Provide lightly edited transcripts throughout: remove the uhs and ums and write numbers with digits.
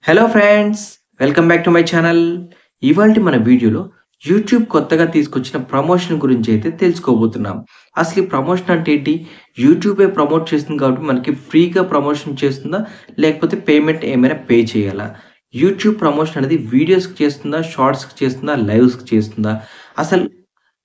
Hello friends, welcome back to my channel. ఇవాల్టి మన వీడియోలో యూట్యూబ్ కొత్తగా తీసుకొచ్చిన ప్రమోషన్ గురించి అయితే తెలుసుకోబోతున్నాం. అసలు ఈ ప్రమోషన్ అంటే ఏంటి? యూట్యూబే ప్రమోట్ చేస్తుంది కాబట్టి మనకి ఫ్రీగా ప్రమోషన్ చేస్తుందా? లేకపోతే పేమెంట్ ఏమైనా పే చేయాలా? యూట్యూబ్ ప్రమోషన్ అనేది వీడియోస్‌కి చేస్తుందా? షార్ట్స్‌కి చేస్తుందా? లైవ్స్‌కి చేస్తుందా? అసలు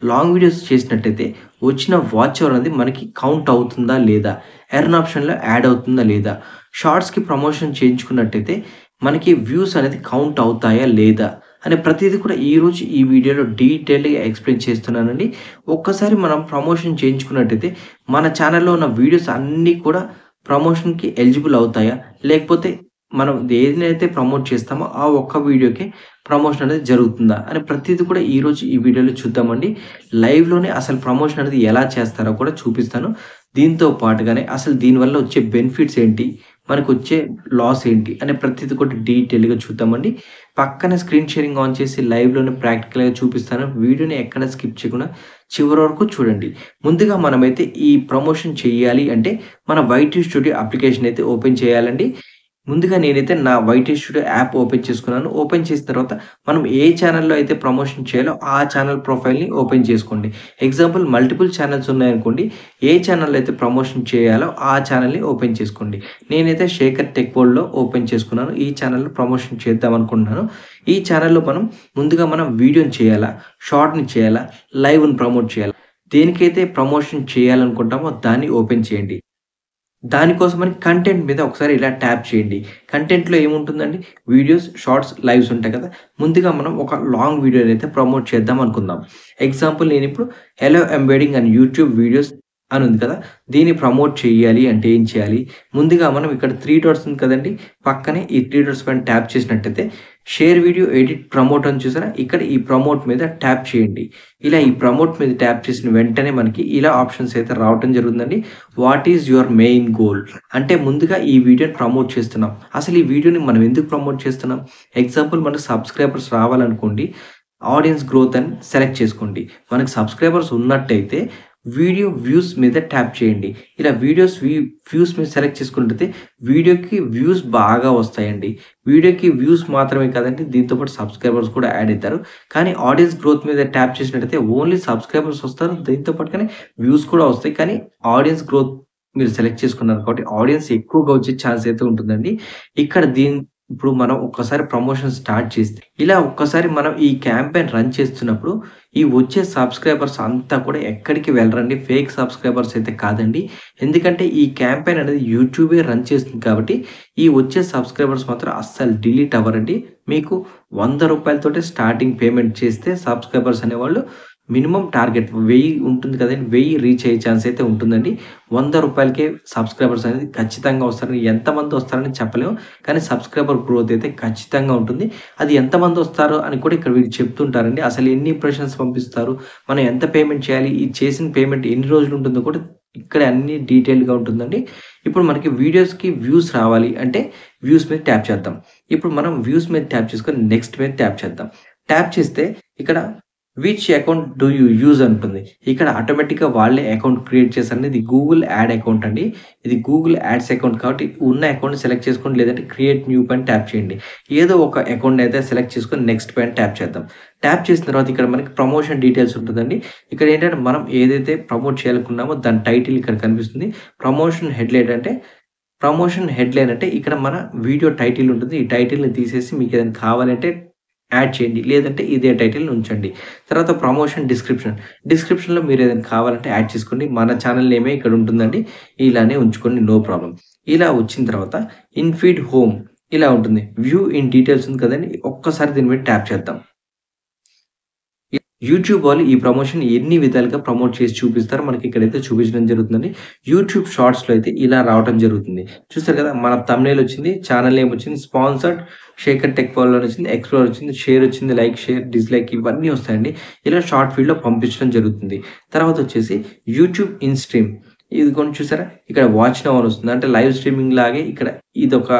లాంగ్ వీడియోస్ చేసినట్టయితే వచ్చిన వాచ్ అవర్ అనేది మనకి కౌంట్ అవుతుందా లేదా? ఎర్న్ ఆప్షన్‌లో యాడ్ అవుతుందా లేదా? షార్ట్స్‌కి ప్రమోషన్ చేయించుకున్నట్టయితే మనకి వ్యూస్ అనేది కౌంట్ అవుతాయా లేదా? అనే ప్రతీది కూడా ఈరోజు ఈ వీడియోలో డీటెయిల్‌గా ఎక్స్‌ప్లెయిన్ చేస్తున్నానండి. ఒక్కసారి మనం ప్రమోషన్ చేయించుకున్నట్టయితే మన ఛానెల్‌లో ఉన్న వీడియోస్ అన్నీ కూడా ప్రమోషన్‌కి ఎలిజిబుల్ అవుతాయా? లేకపోతే మనం దేన్నైతే ప్రమోట్ చేస్తామో ఆ ఒక్క వీడియోకే ప్రమోషన్ అనేది జరుగుతుందా? అని ప్రతీది కూడా ఈరోజు ఈ వీడియోలో చూద్దామండి. లైవ్‌లోనే అసలు ప్రమోషన్ అనేది ఎలా చేస్తారో కూడా చూపిస్తాను. దీంతో పాటుగానే అసలు దీనివల్ల వచ్చే బెనిఫిట్స్ ఏంటి? మనకొచ్చే లాస్ ఏంటి? అనే ప్రతీది కూడా డీటెయిల్‌గా చూద్దామండి. పక్కన స్క్రీన్ షేరింగ్ ఆన్ చేసి లైవ్‌లోనే ప్రాక్టికల్‌గా చూపిస్తాను. వీడియోని ఎక్కడ స్కిప్ చేయకుండా చివరి వరకు చూడండి. ముందుగా మనమైతే ఈ ప్రమోషన్ చేయాలి అంటే మన వైటీ స్టూడియో అప్లికేషన్ అయితే ఓపెన్ చేయాలండి. ముందుగా నేనైతే నా వైటీ స్టూడియో యాప్ ఓపెన్ చేసుకున్నాను. ఓపెన్ చేసిన తర్వాత మనం ఏ ఛానెల్‌లో అయితే ప్రమోషన్ చేయాలో ఆ ఛానెల్ ప్రొఫైల్‌ని ఓపెన్ చేసుకోండి. ఎగ్జాంపుల్ మల్టిపుల్ ఛానెల్స్ ఉన్నాయనుకోండి. ఏ ఛానెల్‌లో అయితే ప్రమోషన్ చేయాలో ఆ ఛానెల్‌ని ఓపెన్ చేసుకోండి. నేనైతే శేఖర్ టెక్ వరల్డ్‌లో ఓపెన్ చేసుకున్నాను. ఈ ఛానెల్‌లో ప్రమోషన్ చేద్దాం అనుకుంటున్నాను. ఈ ఛానెల్‌లో ముందుగా మనం వీడియోని చేయాలా? షార్ట్‌ని చేయాలా? లైవ్‌ని ప్రమోట్ చేయాలా? దేనికైతే ప్రమోషన్ చేయాలనుకుంటామో దాన్ని ఓపెన్ చేయండి. దానికోసమని కంటెంట్ మీద ఒకసారి ఇలా ట్యాప్ చేయండి. కంటెంట్‌లో ఏముంటుందండి? వీడియోస్, షార్ట్స్, లైవ్స్ ఉంటాయి కదా! ముందుగా మనం ఒక లాంగ్ వీడియోనైతే ప్రమోట్ చేద్దాం అనుకుందాం. ఎగ్జాంపుల్ నేనిప్పుడు hello embedding and YouTube videos అని ఉంది కదా! దీన్ని ప్రమోట్ చేయాలి అంటే ఏం చేయాలి? ముందుగా మనం ఇక్కడ 3 డాట్స్ ఉంది కదండీ! పక్కనే ఈ 3 డాట్స్ పైన ట్యాప్ చేసినట్టయితే షేర్ వీడియో, ఎడిట్, ప్రమోట్ అని చూసారా? ఇక్కడ ఈ ప్రమోట్ మీద ట్యాప్ చేయండి. ఇలా ఈ ప్రమోట్ మీద ట్యాప్ చేసిన వెంటనే మనకి ఇలా ఆప్షన్స్ అయితే రావటం జరుగుతుందండి. What is your main goal? అంటే ముందుగా ఈ వీడియోని ప్రమోట్ చేస్తున్నాం. అసలు ఈ వీడియోని మనం ఎందుకు ప్రమోట్ చేస్తున్నాం? ఎగ్జాంపుల్ మనకు సబ్‌స్క్రైబర్స్ రావాలనుకోండి. ఆడియన్స్ గ్రోత్ అని సెలెక్ట్ చేసుకోండి. మనకు సబ్‌స్క్రైబర్స్ ఉన్నట్టయితే వీడియో వ్యూస్ మీద ట్యాప్ చేయండి. ఇలా వ్యూస్ మీద సెలెక్ట్ చేసుకున్నట్టయితే వీడియోకి వ్యూస్ బాగా వస్తాయండి. వీడియోకి వ్యూస్ మాత్రమే కాదండి, దీంతో పాటు సబ్‌స్క్రైబర్స్ కూడా యాడ్ అయితారు. కానీ ఆడియన్స్ గ్రోత్ మీద ట్యాప్ చేసినట్టయితే ఓన్లీ సబ్‌స్క్రైబర్స్ వస్తారు. దీంతో పాటుగానే వ్యూస్ కూడా వస్తాయి. కానీ ఆడియన్స్ గ్రోత్ మీరు సెలెక్ట్ చేసుకున్నారు కాబట్టి ఆడియన్స్ ఎక్కువగా వచ్చే ఛాన్స్ అయితే ఉంటుందండి. ఇక్కడ ఇప్పుడు మనం ఒక్కసారి ప్రమోషన్ స్టార్ట్ చేస్తే ఇలా ఒక్కసారి మనం ఈ క్యాంపెయిన్ రన్ చేస్తున్నప్పుడు ఈ వచ్చే సబ్‌స్క్రైబర్స్ అంతా కూడా ఎక్కడికి వెళ్ళరండి. ఫేక్ సబ్‌స్క్రైబర్స్ అయితే కాదండి. ఎందుకంటే ఈ క్యాంపెయిన్ అనేది యూట్యూబే రన్ చేస్తుంది కాబట్టి ఈ వచ్చే సబ్‌స్క్రైబర్స్ మాత్రం అస్సలు డిలీట్ అవ్వరండి. మీకు రూ. 100 తోటే స్టార్టింగ్ పేమెంట్ చేస్తే సబ్‌స్క్రైబర్స్ అనేవాళ్ళు మినిమమ్ టార్గెట్ 1000 ఉంటుంది కదండీ! 1000 రీచ్ అయ్యే ఛాన్స్ అయితే ఉంటుందండి. రూ. 100కే సబ్‌స్క్రైబర్స్ అనేది ఖచ్చితంగా వస్తారు. ఎంతమంది వస్తారని చెప్పలేము. కానీ సబ్‌స్క్రైబర్ గ్రోత్ అయితే ఖచ్చితంగా ఉంటుంది. అది ఎంతమంది వస్తారో అని కూడా ఇక్కడ వీళ్ళు చెప్తుంటారండి. అసలు ఎన్ని ఇంప్రెషన్స్ పంపిస్తారు? మనం ఎంత పేమెంట్ చేయాలి? ఈ చేసిన పేమెంట్ ఎన్ని రోజులు ఉంటుందో కూడా ఇక్కడే అన్నీ డీటెయిల్‌గా ఉంటుందండి. ఇప్పుడు మనకి వీడియోస్‌కి వ్యూస్ రావాలి అంటే వ్యూస్ మీద ట్యాప్ చేద్దాం. ఇప్పుడు మనం వ్యూస్ మీద ట్యాప్ చేసుకొని నెక్స్ట్ మీద ట్యాప్ చేద్దాం. ట్యాప్ చేస్తే ఇక్కడ which account do you use అంటుంది. ఇక్కడ ఆటోమేటిక్‌గా వాళ్ళే అకౌంట్ క్రియేట్ చేశారండి. ఇది గూగుల్ యాడ్ అకౌంట్ అండి. ఇది గూగుల్ యాడ్స్ అకౌంట్ కాబట్టి ఉన్న అకౌంట్‌ని సెలెక్ట్ చేసుకోండి. లేదంటే క్రియేట్ న్యూ పైన ట్యాప్ చేయండి. ఏదో ఒక అకౌంట్‌ని అయితే సెలెక్ట్ చేసుకొని నెక్స్ట్ పైన ట్యాప్ చేద్దాం. ట్యాప్ చేసిన తర్వాత ఇక్కడ మనకి ప్రమోషన్ డీటెయిల్స్ ఉంటుందండి. ఇక్కడ ఏంటంటే మనం ఏదైతే ప్రమోట్ చేయాలనుకున్నామో దాని టైటిల్ ఇక్కడ కనిపిస్తుంది. ప్రమోషన్ హెడ్‌లైన్ అంటే ఇక్కడ మన వీడియో టైటిల్ ఉంటుంది. ఈ టైటిల్‌ని తీసేసి మీకేదైనా కావాలంటే యాడ్ చేయండి. లేదంటే ఇదే టైటిల్‌ని ఉంచండి. తర్వాత ప్రమోషన్ డిస్క్రిప్షన్‌లో మీరేదైనా కావాలంటే యాడ్ చేసుకోండి. మన ఛానెల్ నేమే ఇక్కడ ఉంటుందండి. ఇలానే ఉంచుకోండి, నో ప్రాబ్లమ్. ఇలా వచ్చిన తర్వాత ఇన్‌ఫీడ్ హోమ్ ఇలా ఉంటుంది. వ్యూ ఇన్ డీటెయిల్స్ ఉంది కదండీ! ఒక్కసారి దీని మీద ట్యాప్ చేద్దాం. యూట్యూబ్ వాళ్ళు ఈ ప్రమోషన్ ఎన్ని విధాలుగా ప్రమోట్ చేసి చూపిస్తారో మనకి ఇక్కడైతే చూపించడం జరుగుతుందండి. యూట్యూబ్ షార్ట్స్‌లో అయితే ఇలా రావటం జరుగుతుంది. చూసారు కదా! మన థంబ్‌నెయిల్ వచ్చింది. ఛానెల్ నేమ్ వచ్చింది. స్పాన్సర్డ్ శేఖర్ టెక్ వరల్డ్ అని వచ్చింది. ఎక్స్‌ప్లోర్ వచ్చింది. షేర్ వచ్చింది. లైక్, షేర్, డిస్‌లైక్ ఇవన్నీ వస్తాయండి. ఇలా షార్ట్ ఫీడ్‌లో పంపించడం జరుగుతుంది. తర్వాత వచ్చేసి యూట్యూబ్ ఇన్ స్ట్రీమ్ ఇదిగోండి చూసారా? ఇక్కడ వాచ్ నౌ అని వస్తుంది. అంటే లైవ్ స్ట్రీమింగ్ లాగే ఇక్కడ ఇదొక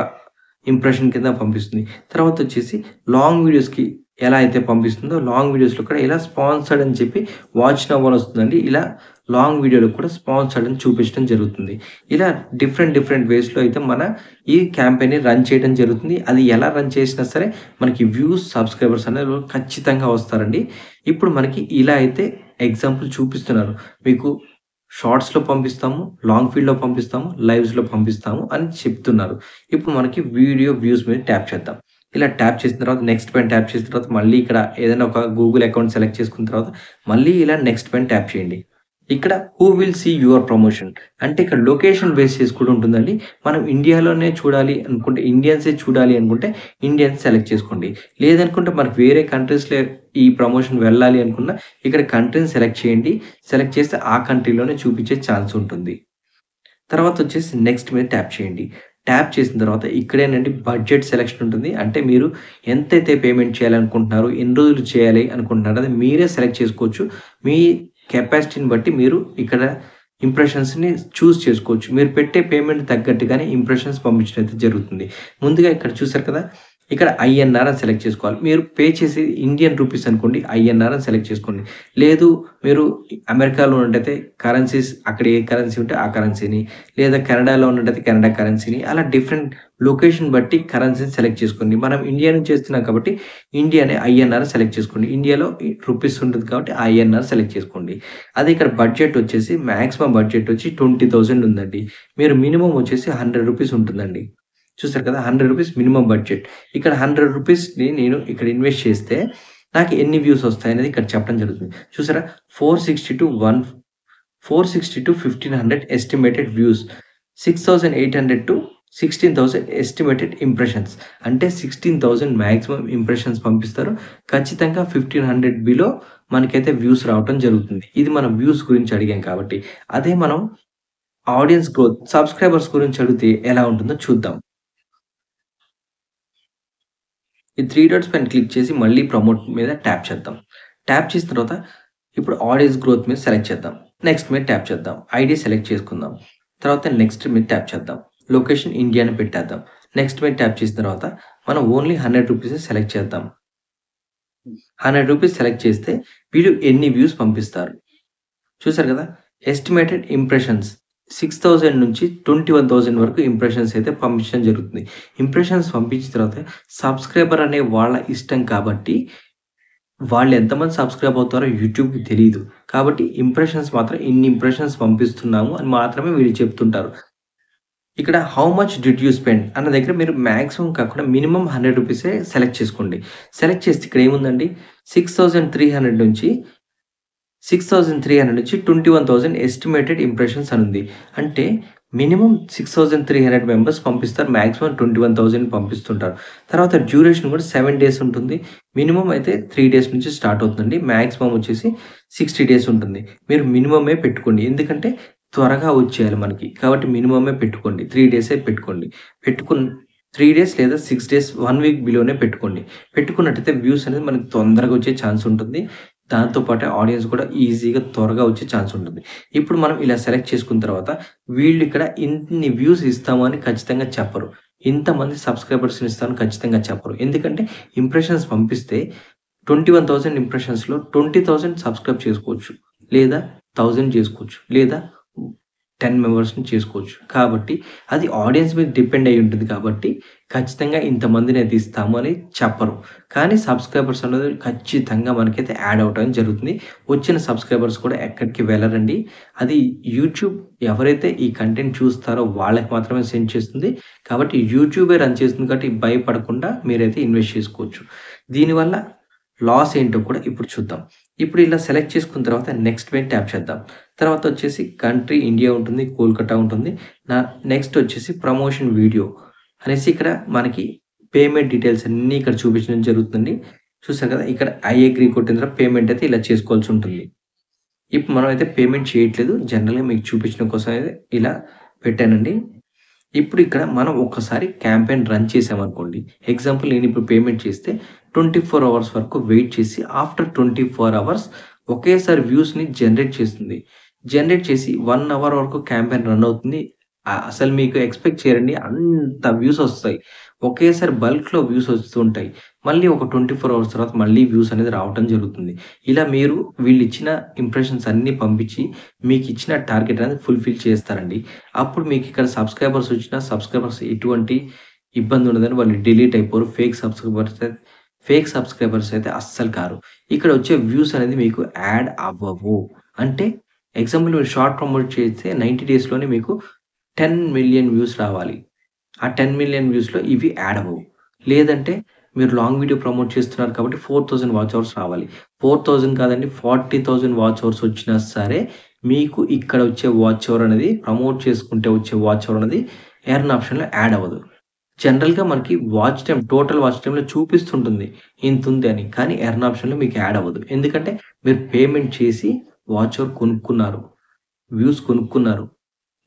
ఇంప్రెషన్ కింద పంపిస్తుంది. తర్వాత వచ్చేసి లాంగ్ వీడియోస్‌కి ఎలా అయితే పంపిస్తుందో లాంగ్ వీడియోస్‌లో కూడా ఇలా స్పాన్సర్డ్ అని చెప్పి వాచ్ నౌ అని వస్తుందండి. ఇలా లాంగ్ వీడియోలో కూడా స్పాన్సర్డ్ అని చూపించడం జరుగుతుంది. ఇలా డిఫరెంట్ వేస్‌లో అయితే మన ఈ క్యాంపెయిన్‌ని రన్ చేయడం జరుగుతుంది. అది ఎలా రన్ చేసినా సరే మనకి వ్యూస్, సబ్‌స్క్రైబర్స్ అనేవి ఖచ్చితంగా వస్తారండి. ఇప్పుడు మనకి ఇలా అయితే ఎగ్జాంపుల్ చూపిస్తున్నారు. మీకు షార్ట్స్‌లో పంపిస్తాము, లాంగ్ ఫీడ్‌లో పంపిస్తాము, లైవ్స్‌లో పంపిస్తాము అని చెప్తున్నారు. ఇప్పుడు మనకి వీడియో వ్యూస్ మీద ట్యాప్ చేద్దాం. ఇలా ట్యాప్ చేసిన తర్వాత నెక్స్ట్ పైన ట్యాప్ చేసిన తర్వాత మళ్ళీ ఇక్కడ ఏదైనా ఒక గూగుల్ అకౌంట్ సెలెక్ట్ చేసుకున్న తర్వాత మళ్ళీ ఇలా నెక్స్ట్ పైన ట్యాప్ చేయండి. ఇక్కడ who will see your promotion అంటే ఇక్కడ లొకేషన్ బేస్ చేసి కూడా ఉంటుందండి. మనం ఇండియాలోనే చూడాలి అనుకుంటే ఇండియన్సే చూడాలి అనుకుంటే ఇండియన్స్ సెలెక్ట్ చేసుకోండి. లేదనుకుంటే మనకు వేరే కంట్రీస్‌లో ఈ ప్రమోషన్ వెళ్ళాలి అనుకున్న ఇక్కడ కంట్రీని సెలెక్ట్ చేయండి. సెలెక్ట్ చేస్తే ఆ కంట్రీలోనే చూపించే ఛాన్స్ ఉంటుంది. తర్వాత వచ్చేసి నెక్స్ట్ మీద ట్యాప్ చేయండి. ట్యాప్ చేసిన తర్వాత ఇక్కడేనండి బడ్జెట్ సెలక్షన్ ఉంటుంది. అంటే మీరు ఎంతైతే పేమెంట్ చేయాలనుకుంటున్నారో, ఎన్ని రోజులు చేయాలి అనుకుంటున్నారో అది మీరే సెలెక్ట్ చేసుకోవచ్చు. మీ కెపాసిటీని బట్టి మీరు ఇక్కడ ఇంప్రెషన్స్‌ని చూజ్ చేసుకోవచ్చు. మీరు పెట్టే పేమెంట్ తగ్గట్టుగానే ఇంప్రెషన్స్ పంపించడం అయితే జరుగుతుంది. ముందుగా ఇక్కడ చూసారు కదా! ఇక్కడ ఐఎన్ఆర్ అని సెలెక్ట్ చేసుకోవాలి. మీరు పే చేసేది ఇండియన్ రూపీస్ అనుకోండి ఐఎన్ఆర్ అని సెలెక్ట్ చేసుకోండి. లేదు మీరు అమెరికాలో ఉన్నట్టయితే కరెన్సీస్ అక్కడ ఏ కరెన్సీ ఉంటే ఆ కరెన్సీని, లేదా కెనడాలో ఉన్నట్టయితే కెనడా కరెన్సీని అలా డిఫరెంట్ లొకేషన్ బట్టి కరెన్సీని సెలెక్ట్ చేసుకోండి. మనం ఇండియా నుంచి చేస్తున్నాం కాబట్టి ఇండియానే ఐఎన్ఆర్ సెలెక్ట్ చేసుకోండి. ఇండియాలో రూపీస్ ఉంటుంది కాబట్టి ఐఎన్ఆర్ సెలెక్ట్ చేసుకోండి. అదే ఇక్కడ బడ్జెట్ వచ్చేసి మాక్సిమం బడ్జెట్ వచ్చి 20,000 ఉందండి. మీరు మినిమమ్ వచ్చేసి 100 రూపీస్ ఉంటుందండి. చూసారు కదా! 100 రూపీస్ మినిమమ్ బడ్జెట్. ఇక్కడ 100 రూపీస్‌ని నేను ఇక్కడ ఇన్వెస్ట్ చేస్తే నాకు ఎన్ని వ్యూస్ వస్తాయనేది ఇక్కడ చెప్పడం జరుగుతుంది. చూసారా 460-1500 ఎస్టిమేటెడ్ వ్యూస్. 6,800-16,000 estimated impressions. అంటే 16,000 మాక్సిమం ఇంప్రెషన్స్ పంపిస్తారు. ఖచ్చితంగా 1,500 బిలో మనకైతే వ్యూస్ రావటం జరుగుతుంది. ఇది మనం వ్యూస్ గురించి అడిగాం కాబట్టి. అదే మనం ఆడియన్స్ గ్రోత్, సబ్‌స్క్రైబర్స్ గురించి అడిగితే ఎలా ఉంటుందో చూద్దాం. ఈ 3 డాట్స్ పైన క్లిక్ చేసి మళ్ళీ ప్రమోట్ మీద ట్యాప్ చేద్దాం. ట్యాప్ చేసిన తర్వాత ఇప్పుడు ఆడియన్స్ గ్రోత్ మీద సెలెక్ట్ చేద్దాం. నెక్స్ట్ మీద ట్యాప్ చేద్దాం. ఐడీ సెలెక్ట్ చేసుకుందాం. తర్వాత నెక్స్ట్ మీద ట్యాప్ చేద్దాం. లొకేషన్ ఇండియా అని పెట్టేద్దాం. నెక్స్ట్ మీద ట్యాప్ చేసిన తర్వాత మనం ఓన్లీ 100 రూపీసే సెలెక్ట్ చేద్దాం. 100 రూపీస్ సెలెక్ట్ చేస్తే వీళ్ళు ఎన్ని వ్యూస్ పంపిస్తారు. చూసారు కదా! ఎస్టిమేటెడ్ ఇంప్రెషన్స్ 6,000 నుంచి 21,000 వరకు ఇంప్రెషన్స్ అయితే పంపించడం జరుగుతుంది. ఇంప్రెషన్స్ పంపించిన తర్వాత సబ్‌స్క్రైబర్ అనే వాళ్ళ ఇష్టం కాబట్టి వాళ్ళు ఎంతమంది సబ్‌స్క్రైబ్ అవుతారో యూట్యూబ్‌కి తెలీదు. కాబట్టి ఇంప్రెషన్స్ మాత్రం ఇన్ని ఇంప్రెషన్స్ పంపిస్తున్నాము అని మాత్రమే వీళ్ళు చెప్తుంటారు. ఇక్కడ how much did you spend అన్న దగ్గర మీరు మాక్సిమం కాకుండా మినిమమ్ 100 రూపీసే సెలెక్ట్ చేసుకోండి. సెలెక్ట్ చేస్తే ఇక్కడ ఏముందండి 6,300 నుంచి 21,000 ఎస్టిమేటెడ్ ఇంప్రెషన్స్ అనుంది. అంటే మినిమమ్ 6,300 మెంబర్స్ పంపిస్తారు. మాక్సిమం 21,000 పంపిస్తుంటారు. తర్వాత డ్యూరేషన్ కూడా 7 డేస్ ఉంటుంది. మినిమమ్ అయితే 3 డేస్ నుంచి స్టార్ట్ అవుతుందండి. మాక్సిమం వచ్చేసి 60 డేస్ ఉంటుంది. మీరు మినిమమే పెట్టుకోండి. ఎందుకంటే త్వరగా వచ్చేయాలి మనకి. కాబట్టి మినిమమే పెట్టుకోండి. 3 డేసే పెట్టుకోండి. 3 డేస్ లేదా 6 డేస్ 1 వీక్ బిలోనే పెట్టుకోండి. పెట్టుకున్నట్టయితే వ్యూస్ అనేది మనకి తొందరగా వచ్చే ఛాన్స్ ఉంటుంది. దాంతో పాటే ఆడియన్స్ కూడా ఈజీగా త్వరగా వచ్చే ఛాన్స్ ఉంటుంది. ఇప్పుడు మనం ఇలా సెలెక్ట్ చేసుకున్న తర్వాత వీళ్ళు ఇక్కడ ఇన్ని వ్యూస్ ఇస్తాము అని ఖచ్చితంగా చెప్పరు. ఇంతమంది సబ్‌స్క్రైబర్స్‌ని ఇస్తామని ఖచ్చితంగా చెప్పరు. ఎందుకంటే ఇంప్రెషన్స్ పంపిస్తే 21,000 ఇంప్రెషన్స్‌లో 20,000 సబ్‌స్క్రైబ్ చేసుకోవచ్చు. లేదా 1000 చేసుకోవచ్చు. లేదా 10 మెంబర్స్‌ని చేసుకోవచ్చు. కాబట్టి అది ఆడియన్స్ మీద డిపెండ్ అయ్యి ఉంటుంది కాబట్టి ఖచ్చితంగా ఇంతమందినైతే ఇస్తాము అని చెప్పరు. కానీ సబ్‌స్క్రైబర్స్ అనేది ఖచ్చితంగా మనకైతే యాడ్ అవ్వటం జరుగుతుంది. వచ్చిన సబ్‌స్క్రైబర్స్ కూడా ఎక్కడికి వెళ్ళరండి. అది యూట్యూబ్ ఎవరైతే ఈ కంటెంట్ చూస్తారో వాళ్ళకి మాత్రమే సెండ్ చేస్తుంది. కాబట్టి యూట్యూబే రన్ చేస్తుంది కాబట్టి భయపడకుండా మీరైతే ఇన్వెస్ట్ చేసుకోవచ్చు. దీనివల్ల లాస్ ఏంటో కూడా ఇప్పుడు చూద్దాం. ఇప్పుడు ఇలా సెలెక్ట్ చేసుకున్న తర్వాత నెక్స్ట్ మీద ట్యాప్ చేద్దాం. తర్వాత వచ్చేసి కంట్రీ ఇండియా ఉంటుంది. కోల్‌కతా ఉంటుంది. నెక్స్ట్ వచ్చేసి ప్రమోషన్ వీడియో అనేసి ఇక్కడ మనకి పేమెంట్ డీటెయిల్స్ అన్నీ ఇక్కడ చూపించడం జరుగుతుంది. చూసారు కదా! ఇక్కడ ఐ అగ్రీ కొట్టిన తర్వాత పేమెంట్ అయితే ఇలా చేసుకోవాల్సి ఉంటుంది. ఇప్పుడు మనం అయితే పేమెంట్ చేయట్లేదు. జనరల్‌గా మీకు చూపించడం కోసం అయితే ఇలా పెట్టానండి. ఇప్పుడు ఇక్కడ మనం ఒక్కసారి క్యాంపెయిన్ రన్ చేసామనుకోండి. ఎగ్జాంపుల్ నేను ఇప్పుడు పేమెంట్ చేస్తే 24 అవర్స్ వరకు వెయిట్ చేసి ఆఫ్టర్ 24 అవర్స్ ఒకేసారి వ్యూస్‌ని జనరేట్ చేస్తుంది. జనరేట్ చేసి 1 అవర్ వరకు క్యాంపెయిన్ రన్ అవుతుంది. అసలు మీకు ఎక్స్‌పెక్ట్ చేయరండి. అంత వ్యూస్ ఒస్తాయి. ఒకేసారి బల్క్‌లో వ్యూస్ ఒస్తుంటాయి. మళ్ళీ ఒక 24 అవర్స్ తర్వాత మళ్ళీ వ్యూస్ అనేది రావటం జరుగుతుంది. ఇలా మీరు వీళ్ళిచ్చిన ఇంప్రెషన్స్ అన్నీ పంపించి మీకిచ్చిన టార్గెట్ అనేది ఫుల్‌ఫిల్ చేస్తారండి. అప్పుడు మీకిక్కడ సబ్‌స్క్రైబర్స్ ఒచ్చినా సబ్‌స్క్రైబర్స్ ఎటువంటి ఇబ్బంది ఉండదని వాళ్ళు డిలీట్ అయిపోరు. ఫేక్ సబ్‌స్క్రైబర్స్ అయితే అస్సలు కారు. ఇక్కడ వచ్చే వ్యూస్ అనేది మీకు యాడ్ అవ్వవు. అంటే ఎగ్జాంపుల్ మీరు షార్ట్ ప్రమోట్ చేస్తే 90 డేస్‌లోనే మీకు 10,000,000 వ్యూస్ రావాలి. ఆ 10,000,000 వ్యూస్‌లో ఇవి యాడ్ అవ్వవు. లేదంటే మీరు లాంగ్ వీడియో ప్రమోట్ చేస్తున్నారు కాబట్టి 4,000 వాచ్ అవర్స్ రావాలి. 4,000 కాదండి 40,000 వాచ్ అవర్స్ వచ్చినా సరే మీకు ఇక్కడ వచ్చే వాచ్ అవర్ అనేది ప్రమోట్ చేసుకుంటే వచ్చే వాచ్ అవర్ అనేది ఎర్న్ ఆప్షన్‌లో యాడ్ అవ్వదు. జనరల్‌గా మనకి వాచ్ టైమ్ టోటల్ వాచ్ టైమ్‌లో చూపిస్తుంటుంది. ఇంతుంది అని. కానీ ఎర్న్ ఆప్షన్‌లో మీకు యాడ్ అవ్వదు. ఎందుకంటే మీరు పేమెంట్ చేసి వాచ్ అవర్ కొనుక్కున్నారు. వ్యూస్ కొనుక్కున్నారు.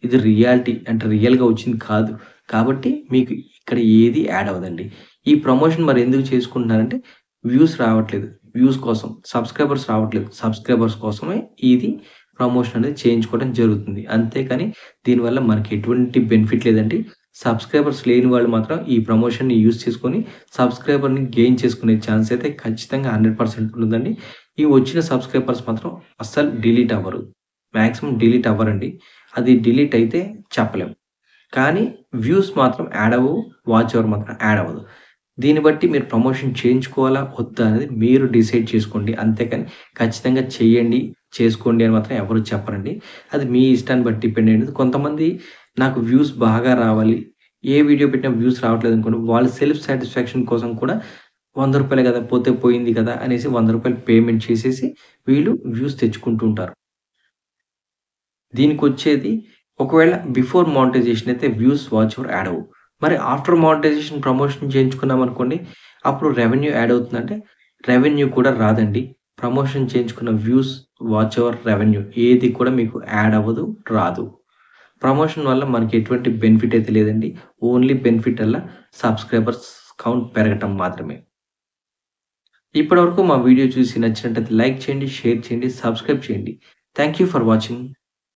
ఇది రియాలిటీ. అంటే రియల్‌గా వచ్చింది కాదు. కాబట్టి మీకు ఇక్కడ ఏది యాడ్ అవ్వదండి. ఈ ప్రమోషన్ మరి ఎందుకు చేసుకుంటున్నారంటే వ్యూస్ రావట్లేదు. వ్యూస్ కోసం. సబ్‌స్క్రైబర్స్ రావట్లేదు. సబ్‌స్క్రైబర్స్ కోసమే ఇది ప్రమోషన్ అనేది చేయించుకోవడం జరుగుతుంది. అంతేకాని దీనివల్ల మనకి ఎటువంటి బెనిఫిట్ లేదండి. సబ్‌స్క్రైబర్స్ లేని వాళ్ళు మాత్రం ఈ ప్రమోషన్‌ని యూజ్ చేసుకొని సబ్‌స్క్రైబర్‌ని గెయిన్ చేసుకునే ఛాన్స్ అయితే ఖచ్చితంగా 100% ఉంటుందండి. ఈ వచ్చిన సబ్‌స్క్రైబర్స్ మాత్రం అస్సలు డిలీట్ అవ్వరు. మాక్సిమం డిలీట్ అవ్వరండి. అది డిలీట్ అయితే చెప్పలేం. కానీ వ్యూస్ మాత్రం యాడ్ అవ్వవు. వాచ్ అవర్ మాత్రం యాడ్ అవ్వదు. దీన్ని బట్టి మీరు ప్రమోషన్ చేయించుకోవాలా? వద్దా? అనేది మీరు డిసైడ్ చేసుకోండి. అంతేకాని ఖచ్చితంగా చేయండి, చేసుకోండి అని మాత్రం ఎవరు చెప్పరండి. అది మీ ఇష్టాన్ని బట్టి డిపెండ్ అయ్యి ఉంటది. కొంతమంది నాకు వ్యూస్ బాగా రావాలి. ఏ వీడియో పెట్టినా వ్యూస్ రావట్లేదనుకోండి, వాళ్ళ సెల్ఫ్ సాటిస్ఫాక్షన్ కోసం కూడా రూ. 100 కదా! పోతే పోయింది కదా! అనేసి రూ. 100 పేమెంట్ చేసేసి వీళ్ళు వ్యూస్ తెచ్చుకుంటూ ఉంటారు. దీనికొచ్చేది ఒకవేళ బిఫోర్ మానిటైజేషన్ అయితే వ్యూస్, వాచ్ అవర్ యాడ్ అవ్వవు. మరి ఆఫ్టర్ మానిటైజేషన్ ప్రమోషన్ చేయించుకున్నామనుకోండి, అప్పుడు రెవెన్యూ యాడ్ అవుతుందంటే, రెవెన్యూ కూడా రాదండి. ప్రమోషన్ చేయించుకున్న వ్యూస్, వాచ్ అవర్, రెవెన్యూ ఏది కూడా మీకు యాడ్ అవ్వదు, రాదు. ప్రమోషన్ వల్ల మనకి ఎటువంటి బెనిఫిట్ అయితే లేదండి. ఓన్లీ బెనిఫిట్ అల్లా సబ్‌స్క్రైబర్స్ కౌంట్ పెరగటం మాత్రమే. ఇప్పటివరకు మా వీడియో చూసి నచ్చినట్టయితే లైక్ చేయండి, షేర్ చేయండి, సబ్స్క్రైబ్ చేయండి. Thank you for watching.